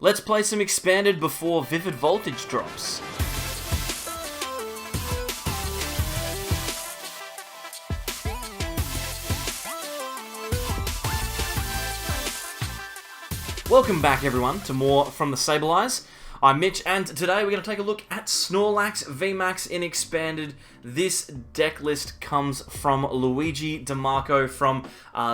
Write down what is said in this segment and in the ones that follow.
Let's play some Expanded before Vivid Voltage drops. Welcome back everyone to more from the Sableyes. I'm Mitch, and today we're going to take a look at Snorlax VMAX in Expanded. This deck list comes from Luigi DeMarco from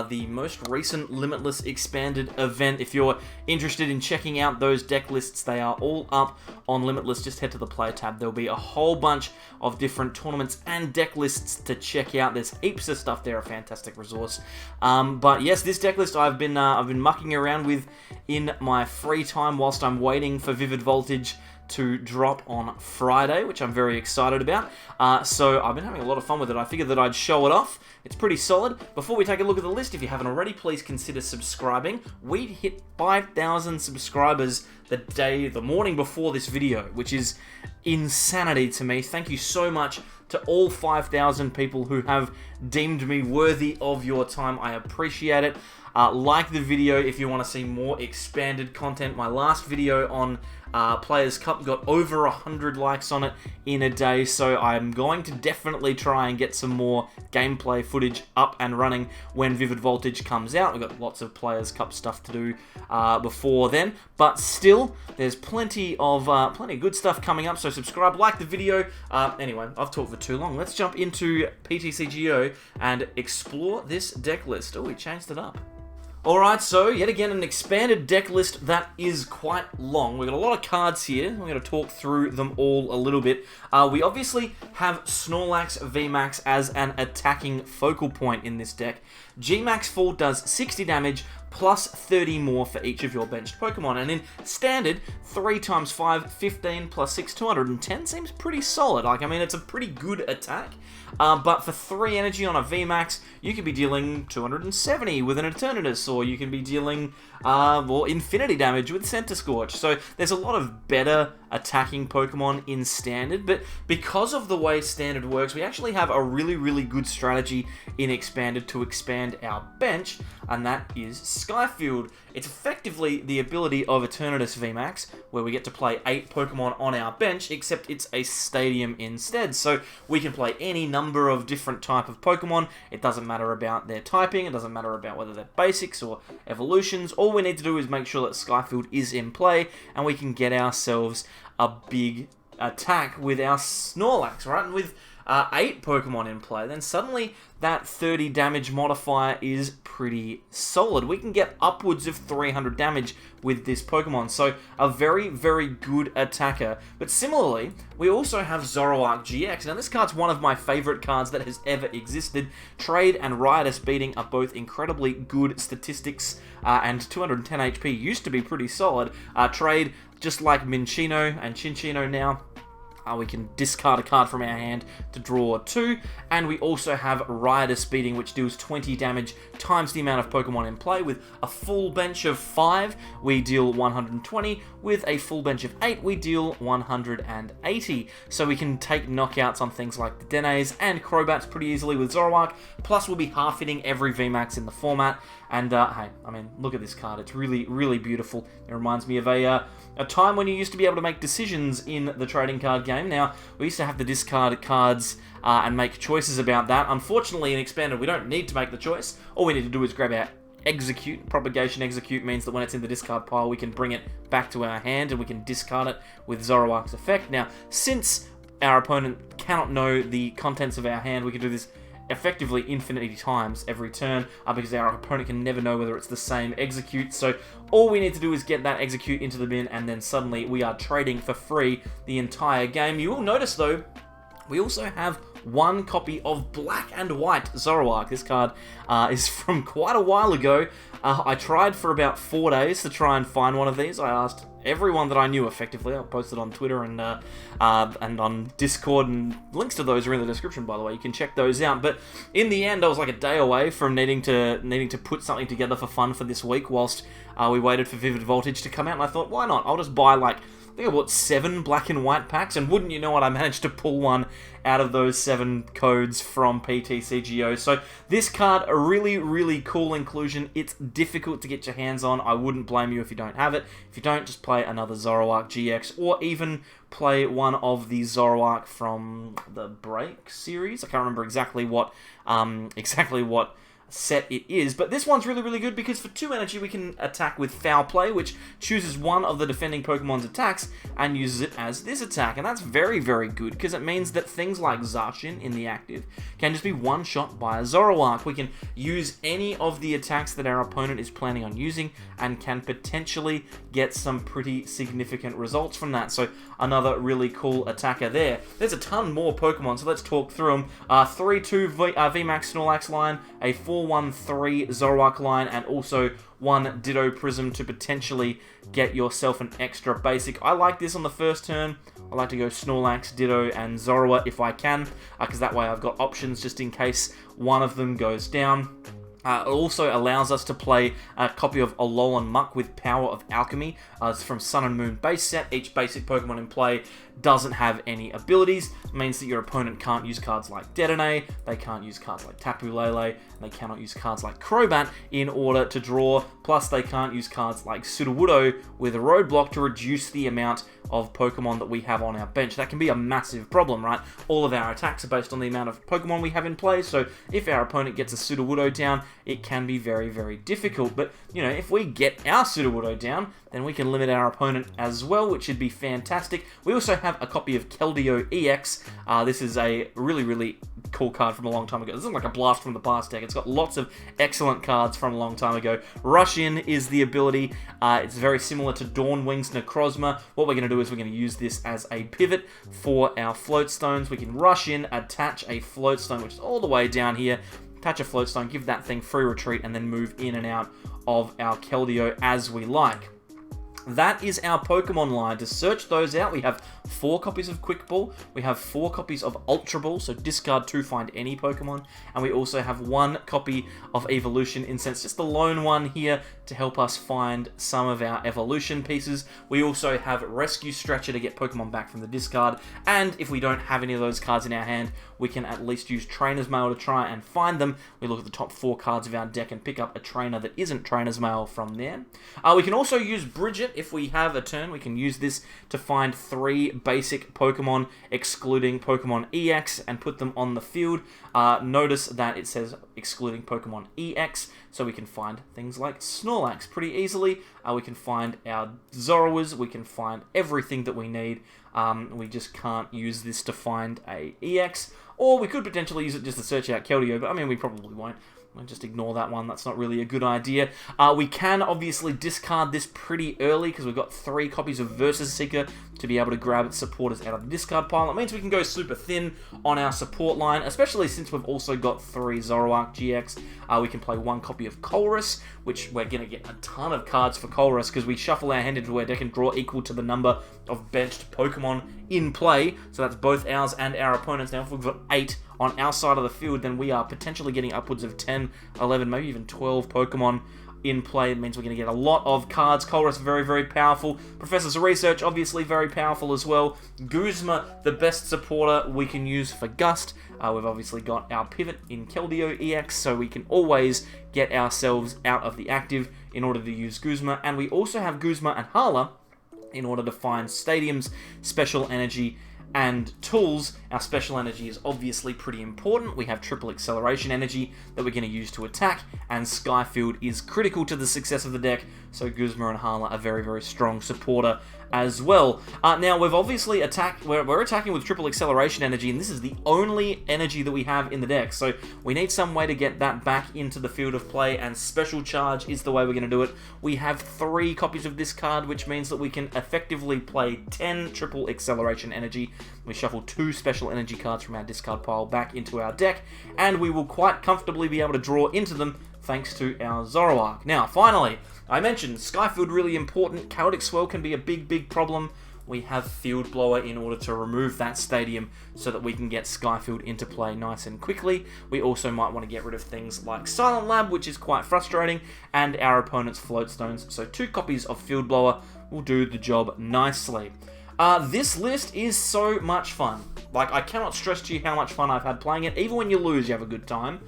the most recent Limitless Expanded event. If you're interested in checking out those deck lists, they are all up on Limitless. Just head to the Play tab. There'll be a whole bunch of different tournaments and deck lists to check out. There's heaps of stuff there, a fantastic resource. But yes, this deck list I've been mucking around with in my free time whilst I'm waiting for Vivid Voltage to drop on Friday, which I'm very excited about. So I've been having a lot of fun with it. I figured that I'd show it off. It's pretty solid. Before we take a look at the list, if you haven't already, please consider subscribing. We hit 5,000 subscribers the morning before this video, which is insanity to me. Thank you so much to all 5,000 people who have deemed me worthy of your time. I appreciate it. Like the video if you want to see more Expanded content. My last video on Players Cup got over 100 likes on it in a day, so I'm going to definitely try and get some more gameplay footage up and running when Vivid Voltage comes out. We've got lots of Players Cup stuff to do before then, but still, there's plenty of good stuff coming up, so subscribe, like the video. Anyway, I've talked for too long. Let's jump into PTCGO and explore this deck list. Oh, we changed it up. Alright, so yet again an expanded deck list that is quite long. We've got a lot of cards here. We're going to talk through them all a little bit. We obviously have Snorlax VMAX as an attacking focal point in this deck. Gmax 4 does 60 damage plus 30 more for each of your benched Pokemon. And in Standard, 3 times 5, 15 plus 6, 210 seems pretty solid. It's a pretty good attack. But for 3 energy on a VMAX, you could be dealing 270 with an Eternatus, or you can be dealing infinity damage with Centiskorch. So there's a lot of better attacking Pokemon in Standard, but because of the way Standard works, we actually have a really good strategy in Expanded to expand our bench, and that is Skyfield. It's effectively the ability of Eternatus VMAX, where we get to play 8 Pokemon on our bench, except it's a stadium instead. So we can play any number of different type of Pokemon. It doesn't matter about their typing, it doesn't matter about whether they're basics or evolutions. All we need to do is make sure that Skyfield is in play, and we can get ourselves a big attack with our Snorlax, right? And with 8 Pokemon in play, then suddenly that 30 damage modifier is pretty solid. We can get upwards of 300 damage with this Pokemon, so a very good attacker. But similarly, we also have Zoroark-GX. Now this card's one of my favorite cards that has ever existed. Trade and Riotous Beating are both incredibly good statistics, and 210 HP used to be pretty solid. Trade, just like Minccino and Cinccino now, we can discard a card from our hand to draw 2, and we also have Riotous Beating, which deals 20 damage times the amount of Pokemon in play. With a full bench of 5, we deal 120. With a full bench of 8, we deal 180. So we can take knockouts on things like the Dedennes and Crobats pretty easily with Zoroark, plus we'll be half hitting every VMAX in the format. And hey, look at this card. It's really beautiful. It reminds me of a time when you used to be able to make decisions in the trading card game. Now, we used to have to discard cards and make choices about that. Unfortunately, in Expanded, we don't need to make the choice. All we need to do is grab our Exeggcute. Propagation Exeggcute means that when it's in the discard pile, we can bring it back to our hand and we can discard it with Zoroark's effect. Now, since our opponent cannot know the contents of our hand, we can do this effectively infinity times every turn, because our opponent can never know whether it's the same Exeggcute. So all we need to do is get that Exeggcute into the bin, and then suddenly we are trading for free the entire game. You will notice though, we also have 1 copy of Black and White Zoroark. This card is from quite a while ago. I tried for about 4 days to try and find one of these. I asked everyone that I knew effectively. I posted on Twitter and on Discord, and links to those are in the description, by the way. You can check those out. But in the end, I was like a day away from needing to put something together for fun for this week whilst we waited for Vivid Voltage to come out, and I thought, why not? I'll just buy like think I bought 7 black and white packs, and wouldn't you know what, I managed to pull one out of those 7 codes from PTCGO. So this card, a really, really cool inclusion. It's difficult to get your hands on. I wouldn't blame you if you don't have it. If you don't, just play another Zoroark-GX, or even play one of the Zoroark from the Break series. I can't remember exactly what set it is, but this one's really, really good because for 2 energy we can attack with Foul Play, which chooses one of the defending Pokemon's attacks and uses it as this attack, and that's very, very good because it means that things like Zacian in the active can just be one-shot by a Zoroark. We can use any of the attacks that our opponent is planning on using and can potentially get some pretty significant results from that, so another really cool attacker there. There's a ton more Pokemon, so let's talk through them. 3-2 VMAX Snorlax line, a 4-1-3 Zoroark line, and also 1 Ditto Prism to potentially get yourself an extra basic. I like this on the first turn. I like to go Snorlax, Ditto, and Zorua if I can, because that way I've got options just in case one of them goes down. It also allows us to play a copy of Alolan Muk with Power of Alchemy. It's from Sun and Moon base set. Each basic Pokemon in play doesn't have any abilities. It means that your opponent can't use cards like Dedenne, they can't use cards like Tapu Lele, and they cannot use cards like Crobat in order to draw. Plus, they can't use cards like Sudowoodo with a Roadblock to reduce the amount of Pokemon that we have on our bench. That can be a massive problem, right? All of our attacks are based on the amount of Pokemon we have in play, so if our opponent gets a Sudowoodo down, it can be very, very difficult. But, you know, if we get our Sudowoodo down, then we can limit our opponent as well, which would be fantastic. We also have a copy of Keldeo EX. This is a really, really cool card from a long time ago. This is like a blast from the past deck. It's got lots of excellent cards from a long time ago. Rush In is the ability. It's very similar to Dawnwing's Necrozma. What we're going to do is we're going to use this as a pivot for our float stones. We can rush in, attach a float stone, which is all the way down here. Attach a float stone, give that thing free retreat, and then move in and out of our Keldeo as we like. That is our Pokemon line. To search those out, we have 4 copies of Quick Ball, we have 4 copies of Ultra Ball, so discard 2, find any Pokemon, and we also have 1 copy of Evolution Incense, just the lone one here to help us find some of our evolution pieces. We also have Rescue Stretcher to get Pokemon back from the discard, and if we don't have any of those cards in our hand, we can at least use Trainer's Mail to try and find them. We look at the top 4 cards of our deck and pick up a trainer that isn't Trainer's Mail from there. We can also use Bridget. If we have a turn, we can use this to find 3 basic Pokemon, excluding Pokemon EX, and put them on the field. Notice that it says excluding Pokemon EX, so we can find things like Snorlax pretty easily. We can find our Zoruas, we can find everything that we need. We just can't use this to find a EX, or we could potentially use it just to search out Keldeo, but I mean, we probably won't. We'll just ignore that one. That's not really a good idea. We can obviously discard this pretty early because we've got 3 copies of Versus Seeker to be able to grab its supporters out of the discard pile. It means we can go super thin on our support line, especially since we've also got 3 Zoroark-GX. We can play 1 copy of Colress, which we're going to get a ton of cards for Colress because we shuffle our hand into our deck and draw equal to the number of benched Pokemon in play. So that's both ours and our opponents. Now, if we've got 8 on our side of the field, then we are potentially getting upwards of 10, 11, maybe even 12 Pokemon in play. It means we're going to get a lot of cards. Colress, very, very powerful. Professor's Research, obviously very powerful as well. Guzma, the best supporter we can use for Gust. We've obviously got our pivot in Keldeo EX, so we can always get ourselves out of the active in order to use Guzma. And we also have Guzma and Hala in order to find Stadium's Special Energy and tools. Our special energy is obviously pretty important. We have triple acceleration energy that we're going to use to attack, and Skyfield is critical to the success of the deck, so Guzma and Hala are very, very strong supporter as well. Now, we've obviously attacked, we're attacking with triple acceleration energy, and this is the only energy that we have in the deck, so we need some way to get that back into the field of play, and Special Charge is the way we're going to do it. We have 3 copies of this card, which means that we can effectively play 10 triple acceleration energy. We shuffle 2 special energy cards from our discard pile back into our deck, and we will quite comfortably be able to draw into them thanks to our Zoroark. Now, finally, I mentioned Skyfield really important. Chaotic Swirl can be a big, big problem. We have Field Blower in order to remove that stadium so that we can get Skyfield into play nice and quickly. We also might want to get rid of things like Silent Lab, which is quite frustrating, and our opponent's Float Stones. So 2 copies of Field Blower will do the job nicely. This list is so much fun. Like, I cannot stress to you how much fun I've had playing it. Even when you lose, you have a good time.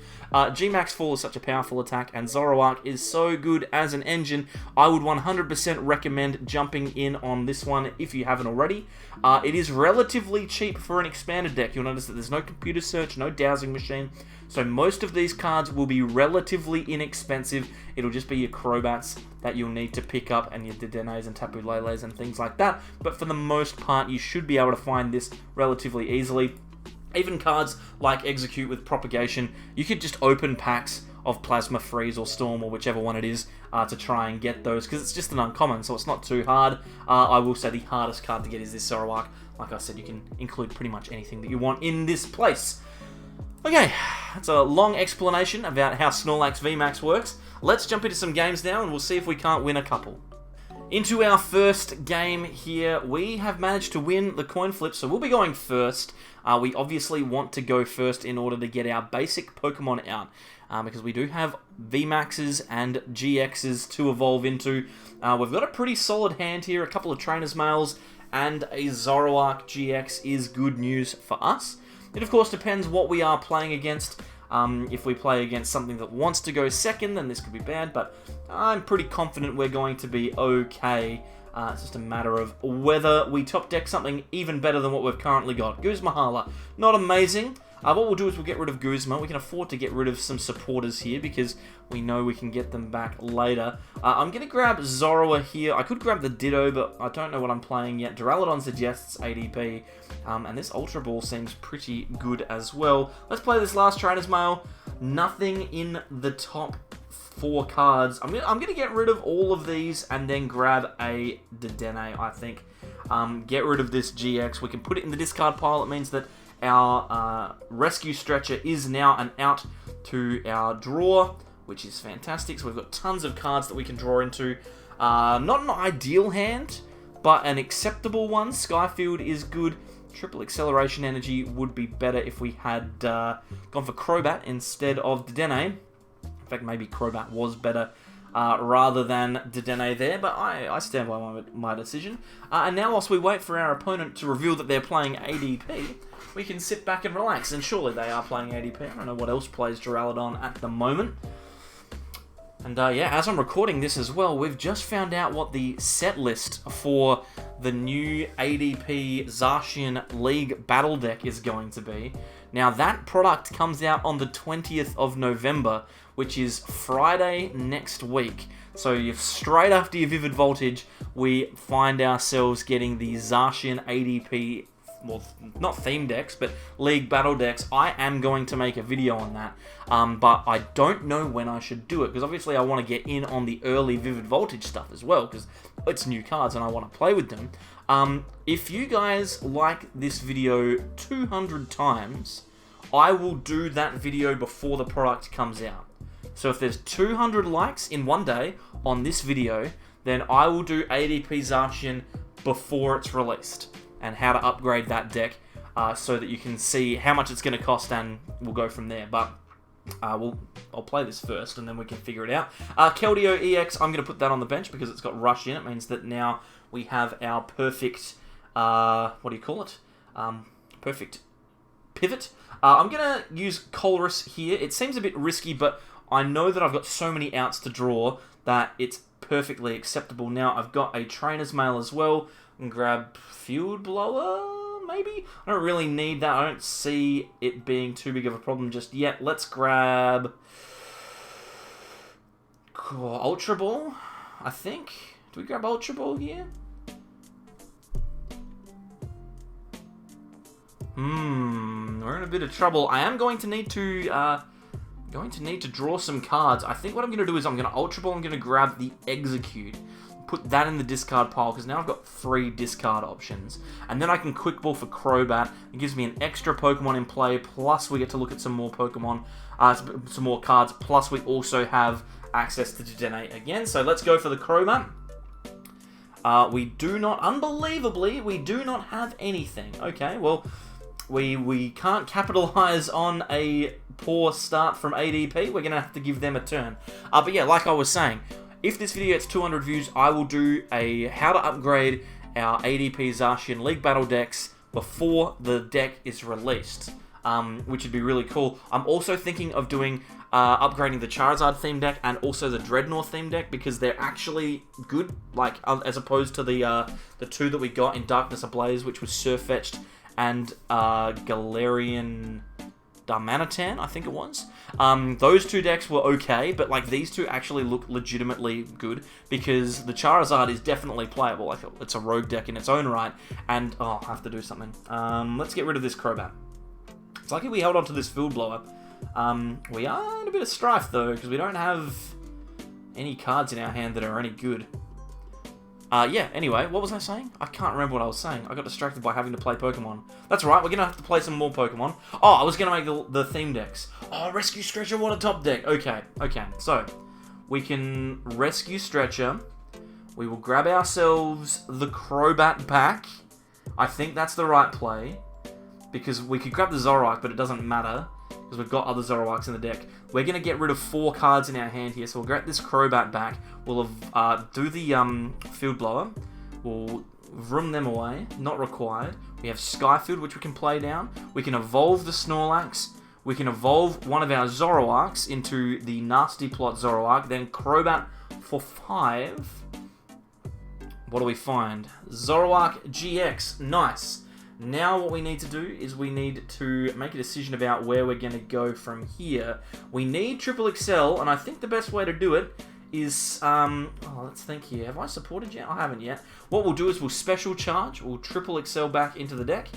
G-Max Fall is such a powerful attack, and Zoroark is so good as an engine. I would 100% recommend jumping in on this one if you haven't already. It is relatively cheap for an expanded deck. You'll notice that there's no computer search, no dowsing machine. So most of these cards will be relatively inexpensive. It'll just be your Crobats that you'll need to pick up, and your Dedennes and Tapu Leles and things like that. But for the most part, you should be able to find this relatively easily. Even cards like Exeggcute with Propagation, you could just open packs of Plasma Freeze or Storm or whichever one it is to try and get those, because it's just an uncommon, so it's not too hard. I will say the hardest card to get is this Zoroark. Like I said, you can include pretty much anything that you want in this place. Okay, that's a long explanation about how Snorlax VMAX works. Let's jump into some games now, and we'll see if we can't win a couple. Into our first game here, we have managed to win the coin flip, so we'll be going first. We obviously want to go first in order to get our basic Pokemon out, because we do have VMAXs and GXs to evolve into. We've got a pretty solid hand here, a couple of Trainers Mails, and a Zoroark-GX is good news for us. It of course depends what we are playing against. If we play against something that wants to go second, then this could be bad, but I'm pretty confident we're going to be okay. It's just a matter of whether we top deck something even better than what we've currently got. Guzma, not amazing. What we'll do is we'll get rid of Guzma. We can afford to get rid of some supporters here because we know we can get them back later. I'm going to grab Zorua here. I could grab the Ditto, but I don't know what I'm playing yet. Duraludon suggests ADP, and this Ultra Ball seems pretty good as well. Let's play this last Trainer's Mail. Nothing in the top 4 cards. I'm gonna get rid of all of these and then grab a Dedenne, I think. Get rid of this GX. We can put it in the discard pile. It means that our rescue stretcher is now an out to our draw, which is fantastic. So we've got tons of cards that we can draw into. Not an ideal hand, but an acceptable one. Skyfield is good. Triple Acceleration Energy would be better if we had gone for Crobat instead of Dedenne. In fact, maybe Crobat was better rather than Dedenne there, but I stand by my decision. And now, whilst we wait for our opponent to reveal that they're playing ADP, we can sit back and relax, and surely they are playing ADP. I don't know what else plays Duraludon at the moment. And yeah, as I'm recording this as well, we've just found out what the set list for the new ADP Zacian League Battle Deck is going to be. Now, that product comes out on the 20th of November, which is Friday next week. So straight after your Vivid Voltage, we find ourselves getting the Zacian ADP, well, not theme decks, but League Battle decks. I am going to make a video on that, but I don't know when I should do it, because obviously I want to get in on the early Vivid Voltage stuff as well, because it's new cards and I want to play with them. If you guys like this video 200 times, I will do that video before the product comes out. So if there's 200 likes in one day on this video, then I will do ADP Zacian before it's released, and how to upgrade that deck so that you can see how much it's going to cost, and we'll go from there. But I'll play this first and then we can figure it out. Keldeo EX, I'm going to put that on the bench because it's got Rush in. It means that now we have our perfect, what do you call it? Perfect pivot. I'm going to use Colress here. It seems a bit risky, but I know that I've got so many outs to draw that it's perfectly acceptable. Now I've got a Trainer's Mail as well. And grab Field Blower, maybe? I don't really need that. I don't see it being too big of a problem just yet. Let's grab Ultra Ball, I think. Do we grab Ultra Ball here? We're in a bit of trouble. I am going to need to draw some cards. I think what I'm going to do is I'm going to Ultra Ball. I'm going to grab the Exeggcute. Put that in the discard pile, because now I've got 3 discard options. And then I can Quick Ball for Crobat. It gives me an extra Pokemon in play, plus we get to look at some more Pokemon, some more cards, plus we also have access to Dedenne again. So let's go for the Crobat. We do not, unbelievably, we do not have anything. Okay, well, we can't capitalize on a poor start from ADP. We're going to have to give them a turn. But yeah, like I was saying, If this video gets 200 views, I will do a how to upgrade our ADP Zacian League Battle decks before the deck is released, which would be really cool. I'm also thinking of doing upgrading the Charizard theme deck and also the Dreadnought theme deck, because they're actually good, like as opposed to the two that we got in Darkness Ablaze, which was Surfetched and Galarian Darmanitan, I think it was. Those two decks were okay, but like these two actually look legitimately good, because the Charizard is definitely playable. Like it's a rogue deck in its own right, and oh, I have to do something. Let's get rid of this Crobat. It's lucky we held on to this Field Blower. We are in a bit of strife though, because we don't have any cards in our hand that are any good. Yeah, anyway, what was I saying? I can't remember what I was saying. I got distracted by having to play Pokemon. That's right, we're going to have to play some more Pokemon. Oh, I was going to make the theme decks. Oh, Rescue Stretcher, what a top deck. Okay, so we can Rescue Stretcher. We will grab ourselves the Crobat back. I think that's the right play, because we could grab the Zoroark, but it doesn't matter, because we've got other Zoroarks in the deck. We're going to get rid of 4 cards in our hand here, so we'll get this Crobat back. We'll do the Field Blower. We'll vroom them away. Not required. We have Skyfield, which we can play down. We can evolve the Snorlax. We can evolve one of our Zoroarks into the Nasty Plot Zoroark. Then Crobat for 5. What do we find? Zoroark-GX. Nice. Now what we need to do is we need to make a decision about where we're going to go from here. We need Triple Excel, and I think the best way to do it is, let's think here. Have I supported yet? I haven't yet. What we'll do is we'll Special Charge. We'll Triple Excel back into the deck.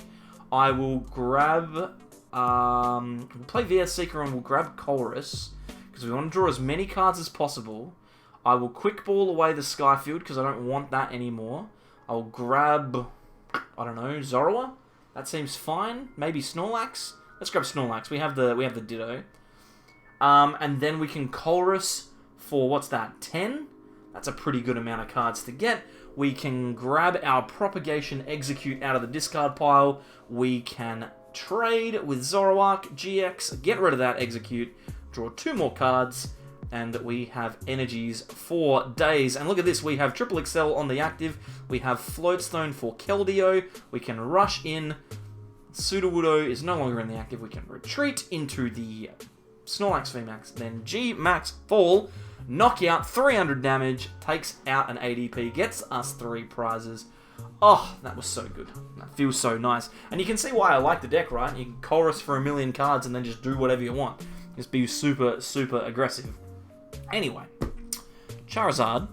I will grab, we'll play VS Seeker and we'll grab Colress, because we want to draw as many cards as possible. I will Quick Ball away the Skyfield, because I don't want that anymore. I'll grab, I don't know, Zorua? That seems fine. Maybe Snorlax? Let's grab Snorlax. We have the Ditto. And then we can Colress for, what's that, 10? That's a pretty good amount of cards to get. We can grab our Propagation Execute out of the discard pile. We can trade with Zoroark-GX, get rid of that Execute, draw 2 more cards, and we have energies for days. And look at this, we have Triple Excel on the active, we have Floatstone for Keldeo, we can rush in, Sudowoodo is no longer in the active, we can retreat into the Snorlax VMAX, then G-Max Fall, knockout, 300 damage, takes out an ADP, gets us 3 prizes. Oh, that was so good. That feels so nice. And you can see why I like the deck, right? You can Chorus for 1,000,000 cards and then just do whatever you want. Just be super, super aggressive. Anyway, Charizard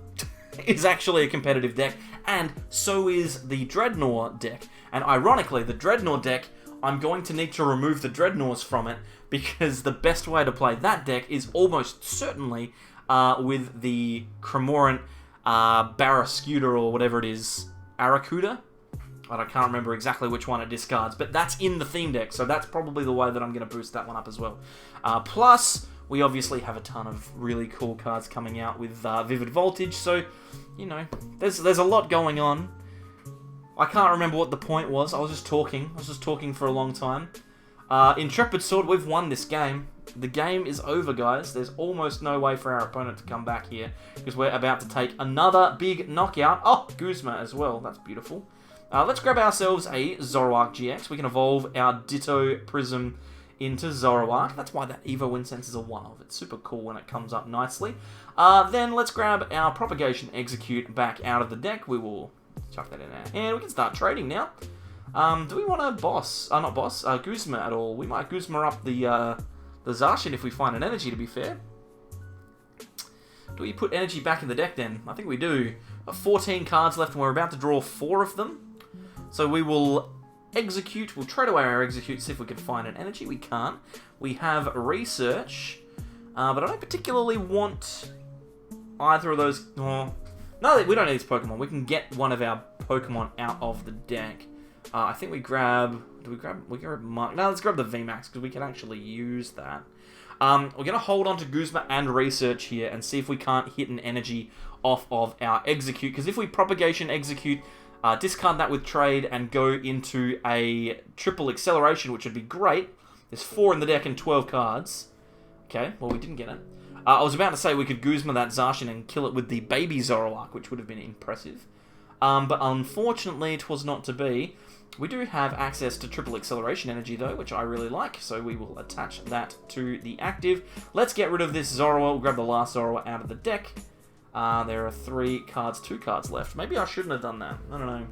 is actually a competitive deck, and so is the Dreadnought deck. And ironically, the Dreadnought deck, I'm going to need to remove the Dreadnoughts from it, because the best way to play that deck is almost certainly with the Cremorant Barrascuda, or whatever it is, Aracuda? I can't remember exactly which one it discards, but that's in the theme deck, so that's probably the way that I'm going to boost that one up as well. Plus, we obviously have a ton of really cool cards coming out with Vivid Voltage, so, you know, there's a lot going on. I can't remember what the point was. I was just talking for a long time. Intrepid Sword, we've won this game. The game is over, guys. There's almost no way for our opponent to come back here, because we're about to take another big knockout. Oh, Guzma as well. That's beautiful. Let's grab ourselves a Zoroark-GX. We can evolve our Ditto Prism into Zoroark. That's why that Evo Incense is a 1-of. It's super cool when it comes up nicely. Then let's grab our Propagation Execute back out of the deck. We will chuck that in there. And we can start trading now. Do we want to Guzma at all? We might Guzma up the Zacian if we find an energy, to be fair. Do we put energy back in the deck then? I think we do. 14 cards left and we're about to draw 4 of them. So we will Execute. We'll trade away our Execute, see if we can find an energy. We can't. We have Research. But I don't particularly want either of those. Oh, no, we don't need this Pokemon. We can get one of our Pokemon out of the deck. I think we grab... we grab Mark? No, let's grab the VMAX, because we can actually use that. We're going to hold on to Guzma and Research here and see if we can't hit an energy off of our Execute. Because if we Propagation Execute, discard that with Trade, and go into a Triple Acceleration, which would be great. There's 4 in the deck and 12 cards. Okay, well, we didn't get it. I was about to say we could Guzma that Zacian and kill it with the baby Zoroark, which would have been impressive. But unfortunately, it was not to be. We do have access to triple acceleration energy, though, which I really like, so we will attach that to the active. Let's get rid of this Zorua. We'll grab the last Zorua out of the deck. There are 2 cards left. Maybe I shouldn't have done that. I don't know.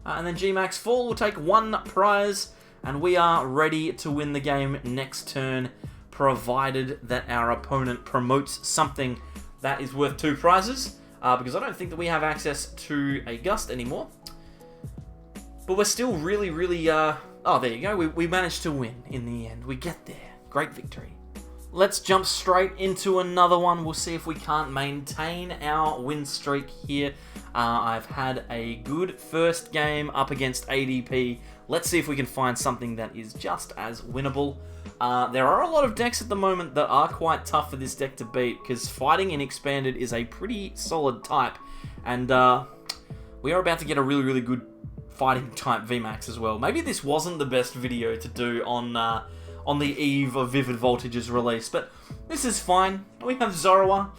And then G-Max Fall will take 1 prize, and we are ready to win the game next turn, provided that our opponent promotes something that is worth 2 prizes, because I don't think that we have access to a Gust anymore. But we're still really, really, oh, there you go. We managed to win in the end. We get there. Great victory. Let's jump straight into another one. We'll see if we can't maintain our win streak here. I've had a good first game up against ADP. Let's see if we can find something that is just as winnable. There are a lot of decks at the moment that are quite tough for this deck to beat, because fighting in Expanded is a pretty solid type. And we are about to get a really, really good fighting type VMAX as well. Maybe this wasn't the best video to do on the eve of Vivid Voltage's release, but this is fine. We have Zorua.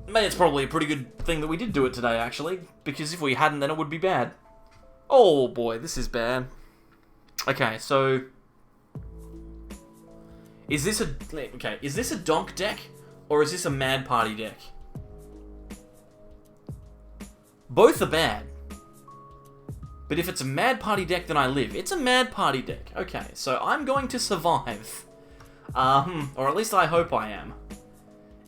Maybe it's probably a pretty good thing that we did do it today, actually, because if we hadn't, then it would be bad. Oh boy, this is bad. Okay, so is this a Donk deck, or is this a Mad Party deck? Both are bad. But if it's a Mad Party deck, then I live. It's a Mad Party deck. Okay, so I'm going to survive. Or at least I hope I am.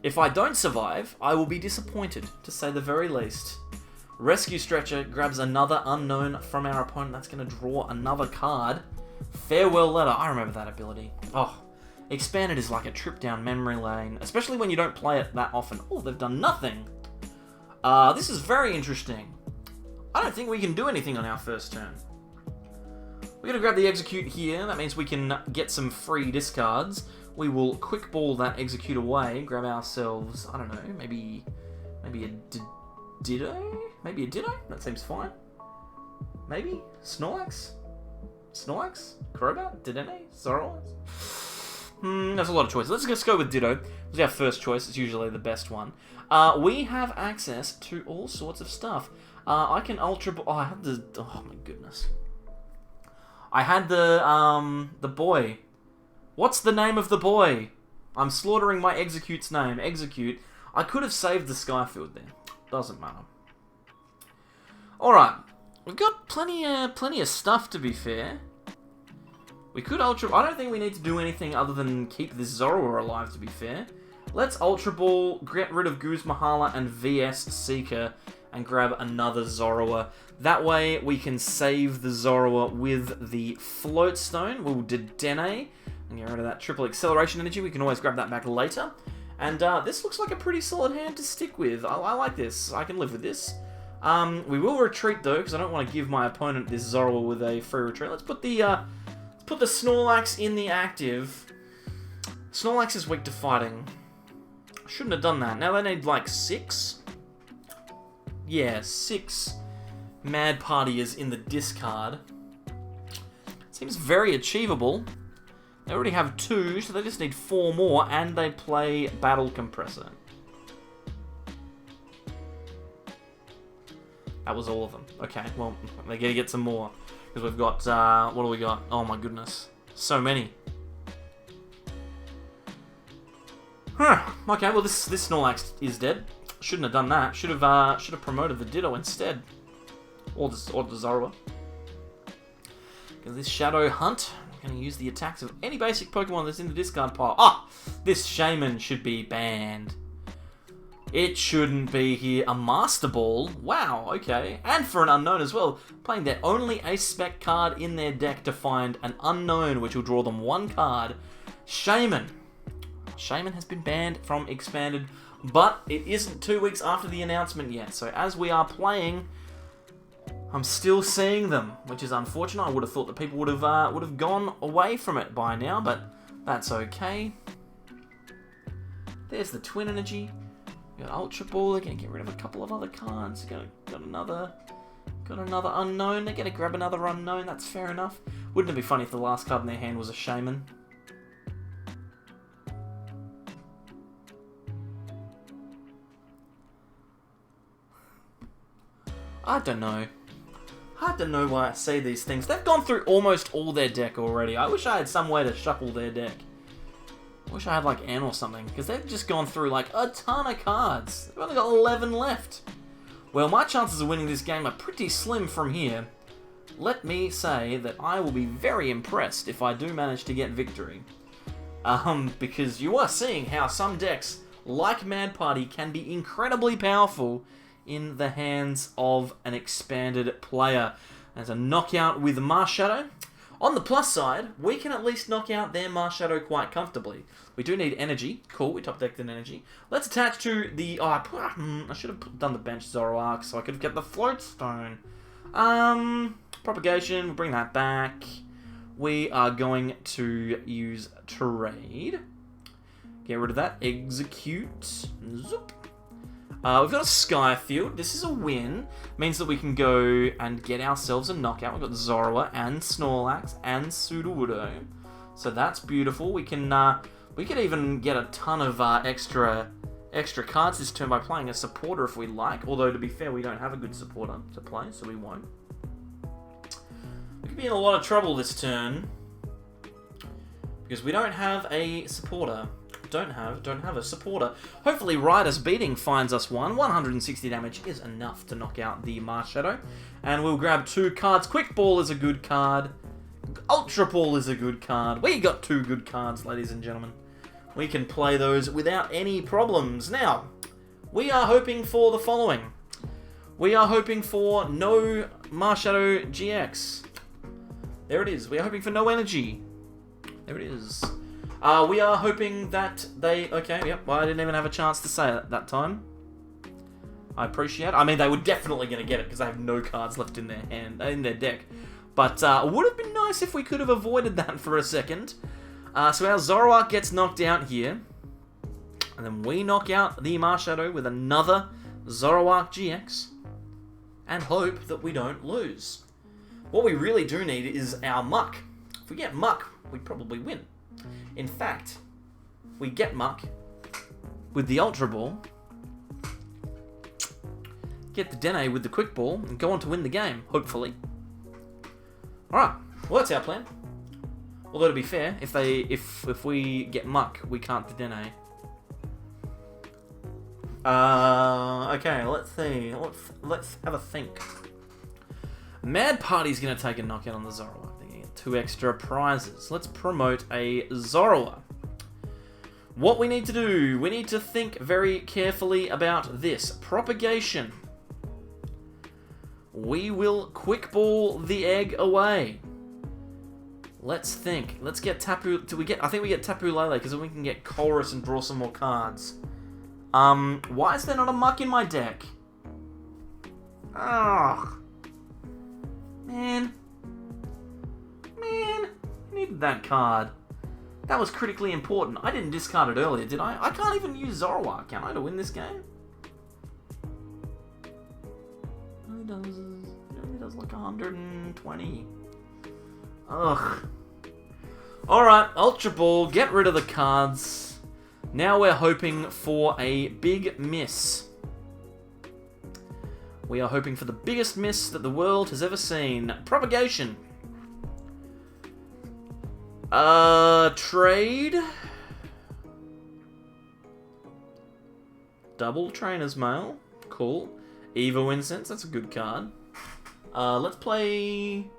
If I don't survive, I will be disappointed, to say the very least. Rescue Stretcher grabs another unknown from our opponent. That's going to draw another card. Farewell Letter. I remember that ability. Oh, Expanded is like a trip down memory lane, especially when you don't play it that often. Oh, they've done nothing. This is very interesting. I don't think we can do anything on our first turn. We're going to grab the Exeggcute here. That means we can get some free discards. We will quick ball that Exeggcute away, grab ourselves, I don't know, maybe a Ditto? Maybe a Ditto? That seems fine. Maybe? Snorlax? Crobat? Dedenne? Zoroark? There's a lot of choices. Let's just go with Ditto. It's our first choice. It's usually the best one. We have access to all sorts of stuff. I can Ultra... Oh, I had the... Oh, my goodness. I had the boy. What's the name of the boy? I'm slaughtering my Exeggute's name. Exeggcute. I could have saved the Skyfield there. Doesn't matter. Alright. We've got plenty of stuff, to be fair. We could Ultra... I don't think we need to do anything other than keep this Zorua alive, to be fair. Let's Ultra Ball, get rid of Guzmahala and VS Seeker, and grab another Zorua. That way, we can save the Zorua with the Float Stone. We'll Dedenne and get rid of that triple acceleration energy. We can always grab that back later. And this looks like a pretty solid hand to stick with. I like this. I can live with this. We will retreat, though, because I don't want to give my opponent this Zorua with a free retreat. Let's put the Snorlax in the active. Snorlax is weak to fighting. Shouldn't have done that. Now they need, like, 6? Yeah, 6 Mad Partiers in the discard. Seems very achievable. They already have 2, so they just need 4 more, and they play Battle Compressor. That was all of them. Okay, well, they're going to get some more. Because we've got, what do we got? Oh my goodness. So many. Huh. Okay, well this Snorlax is dead. Shouldn't have done that. Should have promoted the Ditto instead. Or the Zorua. Because this Shadow Hunt, I'm going to use the attacks of any basic Pokemon that's in the discard pile. Ah! This Shaman should be banned. It shouldn't be here. A Master Ball? Wow, okay. And for an unknown as well. Playing their only Ace-Spec card in their deck to find an unknown, which will draw them 1 card. Shaman. Shaman has been banned from Expanded, but it isn't 2 weeks after the announcement yet. So as we are playing, I'm still seeing them, which is unfortunate. I would have thought that people would have gone away from it by now, but that's okay. There's the Twin Energy. We got Ultra Ball. They're going to get rid of a couple of other cards. Got another unknown. They're going to grab another unknown. That's fair enough. Wouldn't it be funny if the last card in their hand was a Shaman? I don't know. Hard to know why I say these things. They've gone through almost all their deck already. I wish I had some way to shuffle their deck. I wish I had like N or something, because they've just gone through like a ton of cards. They've only got 11 left. Well, my chances of winning this game are pretty slim from here. Let me say that I will be very impressed if I do manage to get victory. Because you are seeing how some decks, like Mad Party, can be incredibly powerful in the hands of an expanded player. As a knockout with Marshadow. On the plus side, we can at least knock out their Marshadow quite comfortably. We do need energy. Cool, we top decked an energy. Let's attach to the... Oh, I should have done the bench Zoroark so I could have kept the Float Stone. Propagation, we'll bring that back. We are going to use Trade. Get rid of that. Exeggcute. Zoop. We've got a Skyfield. This is a win. Means that we can go and get ourselves a knockout. We've got Zorua and Snorlax and Sudowoodo. So that's beautiful. We could even get a ton of extra cards this turn by playing a supporter if we like. Although, to be fair, we don't have a good supporter to play, so we won't. We could be in a lot of trouble this turn because we don't have a supporter. Don't have a supporter. Hopefully Rider's Beating finds us one. 160 damage is enough to knock out the Marshadow. And we'll grab 2 cards. Quick Ball is a good card. Ultra Ball is a good card. We got 2 good cards, ladies and gentlemen. We can play those without any problems. Now, we are hoping for the following. We are hoping for no Marshadow GX. There it is. We are hoping for no energy. There it is. We are hoping that they... Okay, yep, well, I didn't even have a chance to say it that time. I appreciate it. I mean, they were definitely going to get it because they have no cards left in their hand, in their deck. But it would have been nice if we could have avoided that for a second. So our Zoroark gets knocked out here. And then we knock out the Marshadow with another Zoroark GX. And hope that we don't lose. What we really do need is our Muck. If we get Muck, we probably win. In fact, we get Muck with the Ultra Ball, get the Dedenne with the Quick Ball, and go on to win the game, hopefully. Alright, well that's our plan. Although to be fair, if we get Muck, we can't Dedenne. Okay, let's see. Let's have a think. Mad Party's gonna take a knockout on the Zoroark. 2 extra prizes. Let's promote a Zorua. What we need to do, we need to think very carefully about this. Propagation. We will Quick Ball the egg away. Let's think. Let's get Tapu... I think we get Tapu Lele, because then we can get Chorus and draw some more cards. Why is there not a Muck in my deck? Ugh. Man, I needed that card. That was critically important. I didn't discard it earlier, did I? I can't even use Zoroark, can I, to win this game? It only does like 120. Ugh. Alright, Ultra Ball, get rid of the cards. Now we're hoping for a big miss. We are hoping for the biggest miss that the world has ever seen. Propagation. Trade. Double Trainer's Mail. Cool. Evo Incense, that's a good card. Let's play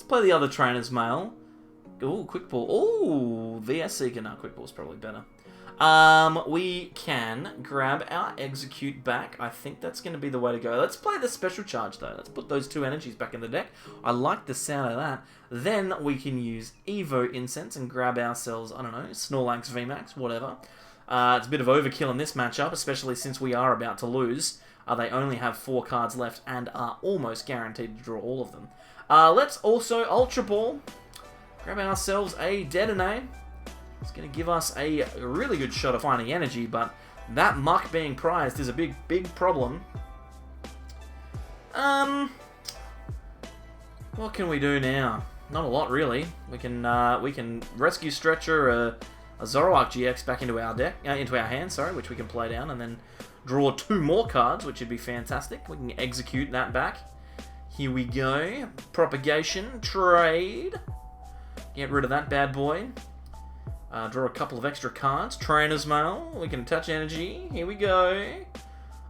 the other Trainer's Mail. Ooh, Quick Ball. Ooh, VS Seeker. No, Quick Ball's probably better. We can grab our Exeggcute back. I think that's going to be the way to go. Let's play the Special Charge, though. Let's put those 2 energies back in the deck. I like the sound of that. Then we can use Evo Incense and grab ourselves, I don't know, Snorlax VMAX, whatever. It's a bit of overkill in this matchup, especially since we are about to lose. They only have 4 cards left and are almost guaranteed to draw all of them. Let's also Ultra Ball. Grab ourselves a Dedenne. It's going to give us a really good shot of finding energy, but that Muck being prized is a big, big problem. What can we do now? Not a lot, really. We can rescue Stretcher a Zoroark GX back into our deck, into our hand, sorry, which we can play down, and then draw 2 more cards, which would be fantastic. We can execute that back. Here we go. Propagation, trade. Get rid of that bad boy. Draw a couple of extra cards. Trainer's Mail. We can attach energy. Here we go.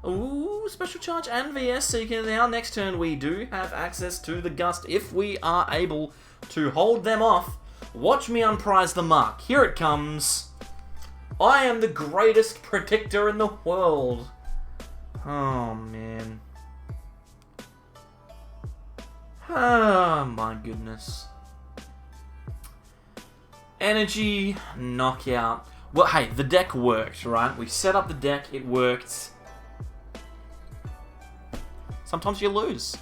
Ooh, special charge and VS Seeker. Now, next turn, we do have access to the Gust if we are able to hold them off. Watch me unprize the mark. Here it comes. I am the greatest predictor in the world. Oh, man. Oh, my goodness. Energy, knockout. Well, hey, the deck worked, right? We set up the deck, it worked. Sometimes you lose.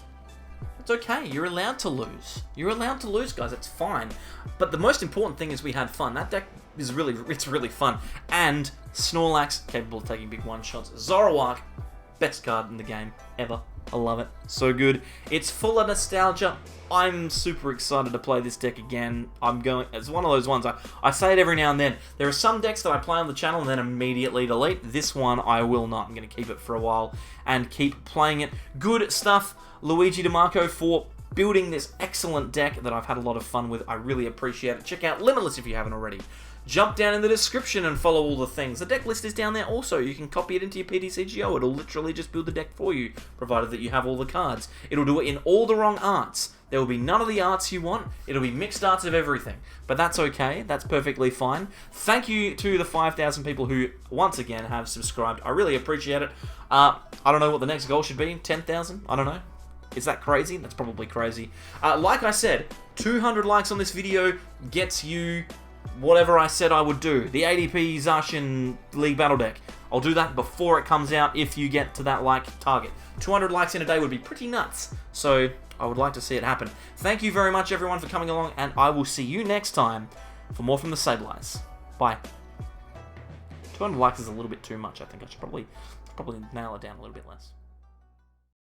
It's okay, you're allowed to lose. You're allowed to lose, guys, it's fine. But the most important thing is we had fun. That deck is really fun. And Snorlax, capable of taking big one-shots. Zoroark, best card in the game, ever. I love it. So good. It's full of nostalgia. I'm super excited to play this deck again. It's one of those ones, I say it every now and then. There are some decks that I play on the channel and then immediately delete. This one, I will not. I'm going to keep it for a while and keep playing it. Good stuff, Luigi DeMarco, for building this excellent deck that I've had a lot of fun with. I really appreciate it. Check out Limitless if you haven't already. Jump down in the description and follow all the things. The deck list is down there also. You can copy it into your PTCGO. It'll literally just build the deck for you, provided that you have all the cards. It'll do it in all the wrong arts. There will be none of the arts you want. It'll be mixed arts of everything. But that's okay. That's perfectly fine. Thank you to the 5,000 people who, once again, have subscribed. I really appreciate it. I don't know what the next goal should be. 10,000? I don't know. Is that crazy? That's probably crazy. Like I said, 200 likes on this video gets you whatever I said I would do. The ADP Zacian League Battle Deck. I'll do that before it comes out if you get to that like target. 200 likes in a day would be pretty nuts. So I would like to see it happen. Thank you very much, everyone, for coming along, and I will see you next time for more from the Sableyes. Bye. 200 likes is a little bit too much. I think I should probably nail it down a little bit less.